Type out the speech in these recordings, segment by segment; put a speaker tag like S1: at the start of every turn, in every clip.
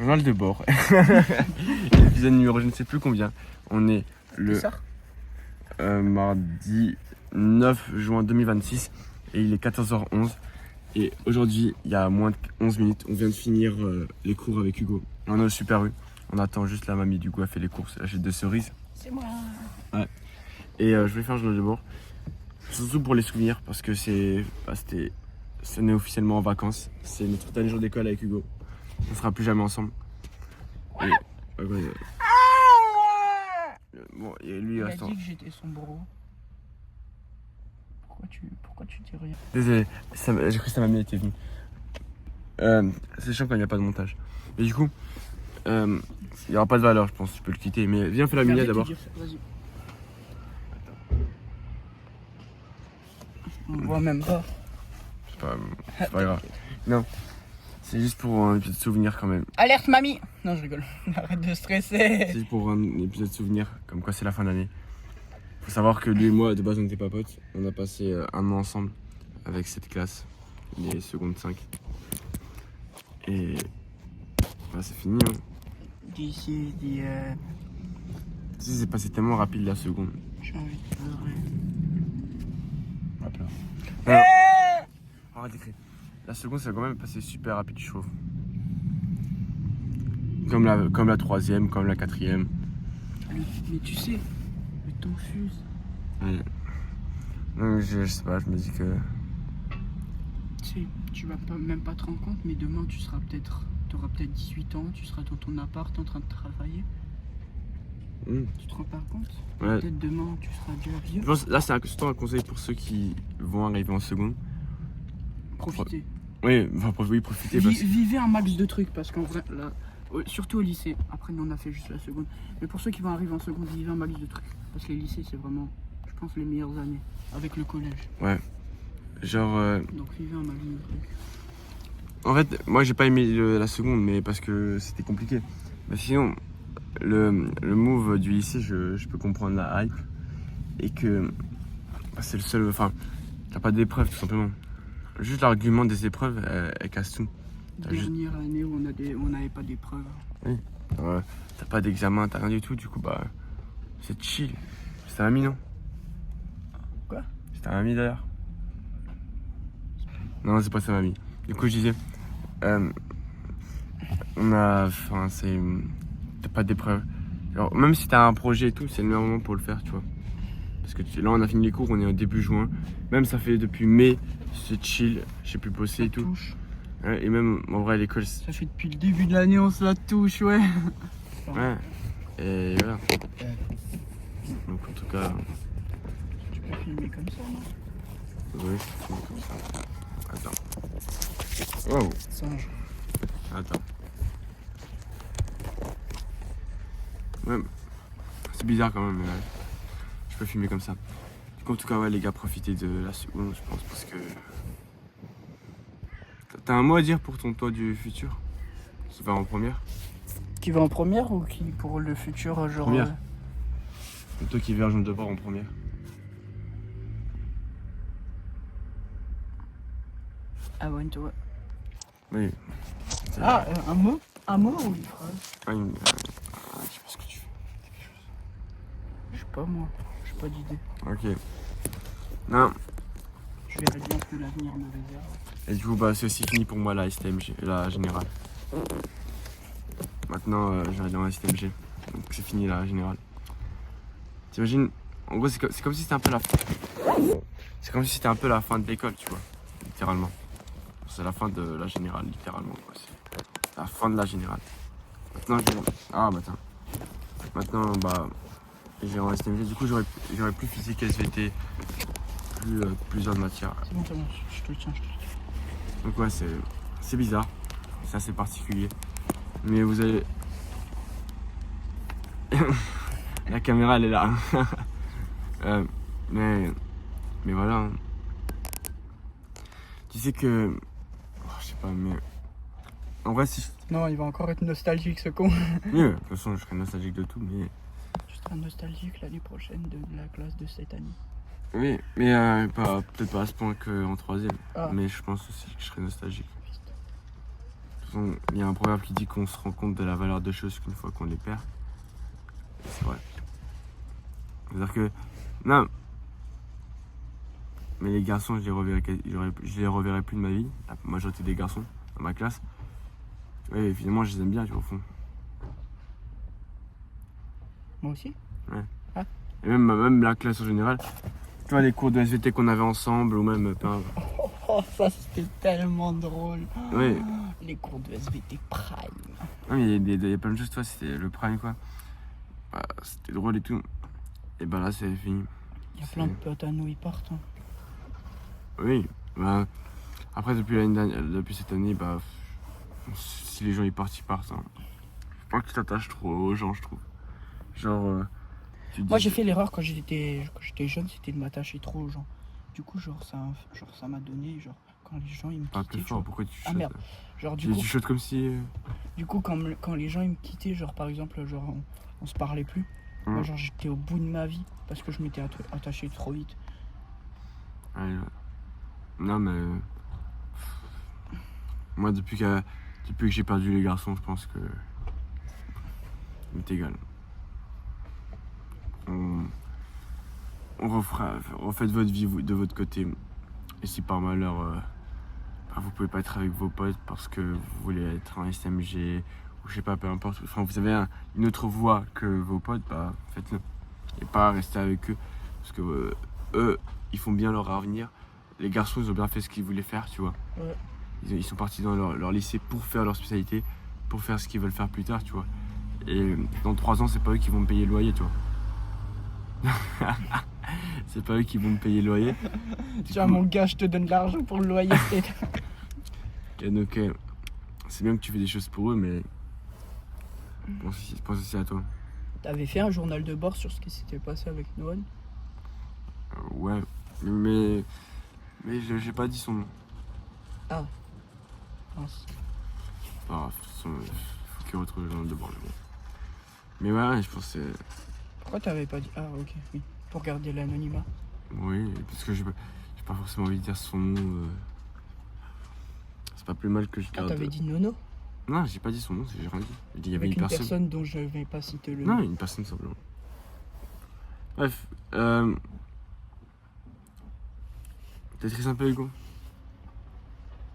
S1: Journal de bord. Épisode numéro je ne sais plus combien. On est le mardi 9 juin 2026 et il est 14h11. Et aujourd'hui, il y a moins de 11 minutes, on vient de finir les cours avec Hugo. On est au Super U. On attend juste la mamie, du coup, elle fait les courses, elle achète 2 cerises.
S2: C'est moi.
S1: Ouais. Et je vais faire un journal de bord. Surtout pour les souvenirs, parce que ce n'est officiellement en vacances. C'est notre dernier jour d'école avec Hugo. On ne sera plus jamais ensemble. Et, bon, et lui,
S2: Il a
S1: reste en...
S2: dit que j'étais son bro. Pourquoi tu dis rien?
S1: Désolé, j'ai cru que sa mamie était venue. C'est chiant quand il n'y a pas de montage. Mais du coup, il n'y aura pas de valeur, je pense. Je peux le quitter. Mais viens faire la minette d'abord.
S2: Vas-y. On voit même pas.
S1: C'est pas grave. Non, c'est juste pour un épisode de souvenir quand même.
S2: Alerte mamie! Non, je rigole. Arrête de stresser.
S1: C'est juste pour un épisode de souvenir, comme quoi c'est la fin d'année. Faut savoir que lui et moi, de base, on n'était pas potes. On a passé un an ensemble avec cette classe, les secondes 5. Et bah, c'est fini. Hein.
S2: D'ici,
S1: C'est passé tellement rapide la seconde.
S2: j'ai envie de pleurer.
S1: On va pleurer. Arrête d'écrire. La seconde, ça a quand même passé super rapide, je trouve. Comme la troisième, comme la quatrième.
S2: Mais tu sais, le temps fuse.
S1: Ouais. Donc, je sais pas, je me dis que.
S2: Tu sais, tu vas même pas te rendre compte, mais demain t'auras peut-être 18 ans, tu seras dans ton appart en train de travailler. Tu te rends pas compte?
S1: Ouais.
S2: Peut-être demain tu seras déjà vieux.
S1: Je pense, là, c'est surtout un conseil pour ceux qui vont arriver en seconde.
S2: Profitez.
S1: Oui, enfin, oui, profitez.
S2: Vivez un max de trucs parce qu'en vrai, là, surtout au lycée, après nous on a fait juste la seconde. Mais pour ceux qui vont arriver en seconde, vivez un max de trucs. Parce que les lycées, c'est vraiment, je pense, les meilleures années avec le collège.
S1: Ouais. Genre.
S2: Donc vivez un max de trucs.
S1: En fait, moi, j'ai pas aimé la seconde, mais parce que c'était compliqué. Mais sinon, le move du lycée, je peux comprendre la hype. Et que bah, c'est le seul. Enfin, t'as pas d'épreuve, tout simplement. Juste l'argument des épreuves, elle casse tout.
S2: Dernière année où on n'avait pas d'épreuves.
S1: Oui. T'as pas d'examen, t'as rien du tout, du coup, bah. C'est chill. C'est ta mamie, non?
S2: Quoi?
S1: C'est ta mamie d'ailleurs? Non, c'est pas sa mamie. Du coup, je disais. Enfin, c'est. T'as pas d'épreuve. Genre, même si t'as un projet et tout, c'est le meilleur moment pour le faire, tu vois. Parce que là, on a fini les cours, on est au début juin. Même ça fait depuis mai, c'est chill, j'ai pu bosser et tout.
S2: Touche.
S1: Ouais, et même en vrai, à l'école.
S2: Ça fait depuis le début de l'année, on se la touche, ouais.
S1: Ouais. Et voilà. Donc, en tout cas.
S2: Tu peux filmer comme ça, non?
S1: Oui, c'est comme ça. Attends. Wow.
S2: Singe.
S1: Attends. Ouais. C'est bizarre quand même, mais ouais. Je peux filmer comme ça. Du coup, en tout cas, ouais, les gars, profitez de la seconde, je pense, parce que. T'as un mot à dire pour ton toi du futur? Qui va en première?
S2: Qui va en première ou qui pour le futur, genre.
S1: Première. Toi qui verge de bord en première.
S2: Abonne-toi.
S1: Oui.
S2: Ah, un mot? Un mot ou une phrase?
S1: Ah, je sais pas ce que tu fais.
S2: Je sais pas, moi. J'ai pas d'idée.
S1: Ok. Non.
S2: Je verrai bien ce que l'avenir me réserve.
S1: Et du coup, bah, c'est aussi fini pour moi la STMG, la générale. Maintenant, je vais aller en STMG. Donc c'est fini la générale. T'imagines? En gros, c'est comme si c'était un peu la fin. C'est comme si c'était un peu la fin de l'école, tu vois. Littéralement. C'est la fin de la générale, littéralement. Quoi. C'est la fin de la générale. Maintenant, Ah, bah attends. Maintenant, bah, j'ai en STMG. Du coup, j'aurais plus physique SVT, plusieurs matières.
S2: C'est bon, je te le tiens,
S1: Donc ouais, c'est bizarre. C'est assez particulier. Mais vous allez... La caméra, elle est là. Mais voilà. Hein. Tu sais que... Oh, je sais pas, mais... En vrai, si je...
S2: Non, il va encore être nostalgique, ce con.
S1: Oui, de toute façon, je serais nostalgique de tout, mais...
S2: Tu seras nostalgique l'année prochaine de la classe de cette année.
S1: Oui, mais peut-être pas à ce point qu'en troisième.
S2: Ah.
S1: Mais je pense aussi que je serais nostalgique. Tout façon, il y a un proverbe qui dit qu'on se rend compte de la valeur de choses qu'une fois qu'on les perd. Et c'est vrai. C'est-à-dire que, non, mais les garçons, je les reverrai plus de ma vie. La majorité des garçons dans ma classe. Ouais, évidemment, je les aime bien, tu vois, au fond.
S2: Moi aussi.
S1: Et même la classe en général. Tu vois, les cours de SVT qu'on avait ensemble, ou même.
S2: Oh, ça c'était tellement drôle.
S1: Ouais.
S2: Les cours de SVT Prime.
S1: Non, mais il y a plein de choses, tu vois, c'était le prime, quoi. Bah, c'était drôle et tout. Et bah là, c'est fini.
S2: Il y a plein de potes à nous, ils partent. Hein.
S1: Oui, bah. Après, depuis cette année, bah. Si les gens ils partent, ils partent. Hein. Faut pas que tu t'attaches trop aux gens, je trouve. Genre. Tu te
S2: Moi
S1: dis-
S2: j'ai fait l'erreur quand j'étais jeune, c'était de m'attacher trop aux gens. Du coup, ça m'a donné, genre, quand les gens ils me
S1: Pas
S2: quittaient.
S1: plus
S2: tu
S1: fort,
S2: vois.
S1: pourquoi tu
S2: Ah
S1: shootes,
S2: merde.
S1: là
S2: Genre,
S1: Tu shootes comme si.
S2: quand les gens ils me quittaient, genre par exemple, genre on se parlait plus. Moi, genre j'étais au bout de ma vie parce que je m'étais attaché trop vite.
S1: Ouais. Non, mais. Moi, depuis que j'ai perdu les garçons, je pense que. Il m'est égal. Refaites votre vie de votre côté. Et si par malheur, vous pouvez pas être avec vos potes parce que vous voulez être en SMG ou je sais pas, peu importe. Enfin, vous avez une autre voie que vos potes, bah faites-le. Et pas rester avec eux. Parce que eux, ils font bien leur avenir. Les garçons, ils ont bien fait ce qu'ils voulaient faire, tu vois.
S2: Ouais.
S1: Ils sont partis dans leur lycée pour faire leur spécialité, pour faire ce qu'ils veulent faire plus tard, tu vois. Et dans 3 ans, c'est pas eux qui vont me payer le loyer, tu vois. C'est pas eux qui vont me payer le loyer.
S2: Tiens, mon gars, je te donne de l'argent pour le loyer, peut-être.
S1: Et donc, c'est bien que tu fais des choses pour eux, mais pense aussi à toi.
S2: T'avais fait un journal de bord sur ce qui s'était passé avec Noah.
S1: Ouais, mais j'ai pas dit son nom.
S2: Ah. Mince.
S1: Enfin, faut qu'il retrouve le journal de bord. Mais ouais, je pense que c'est.
S2: Pourquoi t'avais pas dit... Ah, ok, oui. Pour garder l'anonymat.
S1: Oui, parce que j'ai pas forcément envie de dire son nom. C'est pas plus mal que je
S2: Ah,
S1: garde.
S2: t'avais dit Nono.
S1: Non, j'ai pas dit son nom, j'ai rien dit. J'ai dit il y avait
S2: Avec
S1: une
S2: une
S1: personne.
S2: personne dont je vais pas citer le
S1: Non,
S2: nom.
S1: une personne simplement. Bref, t'es triste un peu, Hugo?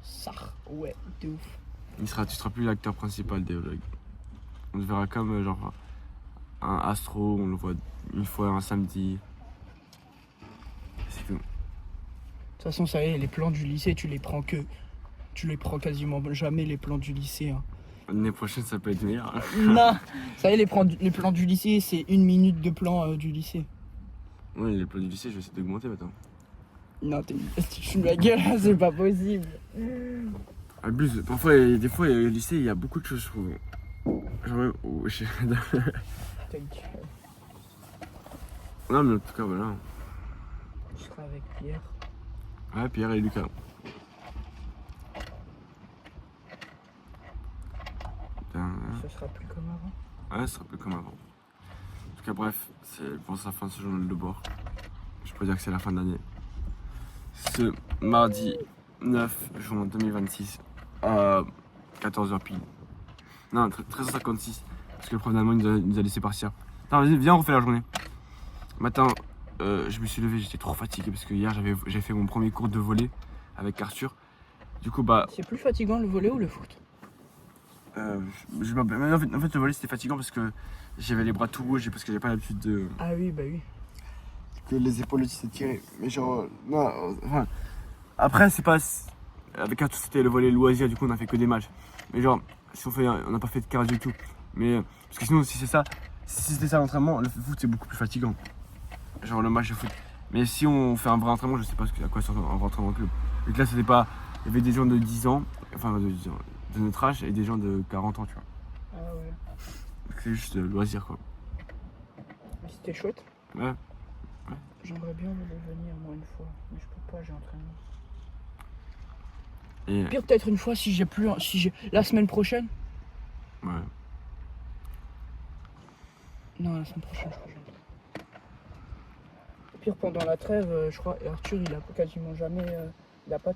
S2: Ça, ouais, de ouf.
S1: Tu seras plus l'acteur principal des vlogs. On te verra comme genre un astro, on le voit une fois un samedi. C'est tout.
S2: De toute façon, ça y est, les plans du lycée, tu les prends quasiment jamais, les plans du lycée. Hein.
S1: L'année prochaine, ça peut être meilleur.
S2: Non. Ça y est, les plans du lycée, c'est 1 minute de plan du lycée.
S1: Ouais, les plans du lycée, je vais essayer d'augmenter maintenant.
S2: Non, tu fous de ma gueule, hein, c'est pas possible.
S1: Abuse. Parfois, des fois, au lycée, il y a beaucoup de choses, je trouve. Genre,
S2: Ta gueule.
S1: Non, mais en tout cas, voilà.
S2: Je serai avec Pierre.
S1: Ouais, Pierre et Lucas. Putain,
S2: Ça sera plus comme avant.
S1: ouais, ce sera plus comme avant. En tout cas, bref, c'est pour la fin de ce journal de bord. Je peux dire que c'est la fin de l'année. Ce mardi 9 juin 2026 à 14h pile. Non, 13h56. Parce que le prof d'allemand nous a laissé partir. Attends, vas-y, viens, on refait la journée. Matin, je me suis levé, j'étais trop fatigué parce que hier j'ai fait mon premier cours de volley avec Arthur. Du coup, bah.
S2: C'est plus fatigant le volley ou le foot?
S1: En fait, le volley c'était fatigant parce que j'avais les bras tout rouges et parce que j'avais pas l'habitude de.
S2: Ah oui, bah oui.
S1: Que les épaules aussi s'étiraient. Mais genre, non, enfin. Après, c'est pas. Avec Arthur, c'était le volley loisir, du coup, on a fait que des matchs. Mais genre, si on n'a pas fait de cardio et tout. Mais. Parce que sinon, si c'était ça l'entraînement, le foot c'est beaucoup plus fatigant. Genre le match de foot. Mais si on fait un vrai entraînement, je sais pas à quoi sert un vrai entraînement en club. Et que là, c'était pas. Il y avait des gens de 10 ans, enfin de 10 ans, de notre âge et des gens de 40 ans, tu vois.
S2: Ah ouais.
S1: Donc c'est juste loisir, quoi.
S2: Mais c'était chouette.
S1: Ouais.
S2: J'aimerais bien venir moi une fois, mais je peux pas, j'ai entraînement.
S1: Et.
S2: Pire peut-être une fois si j'ai la semaine prochaine.
S1: Ouais.
S2: Non, la semaine prochaine, je crois que j'ai entraînement. Pire pendant la trêve, je crois, Arthur il a quasiment jamais, il a pas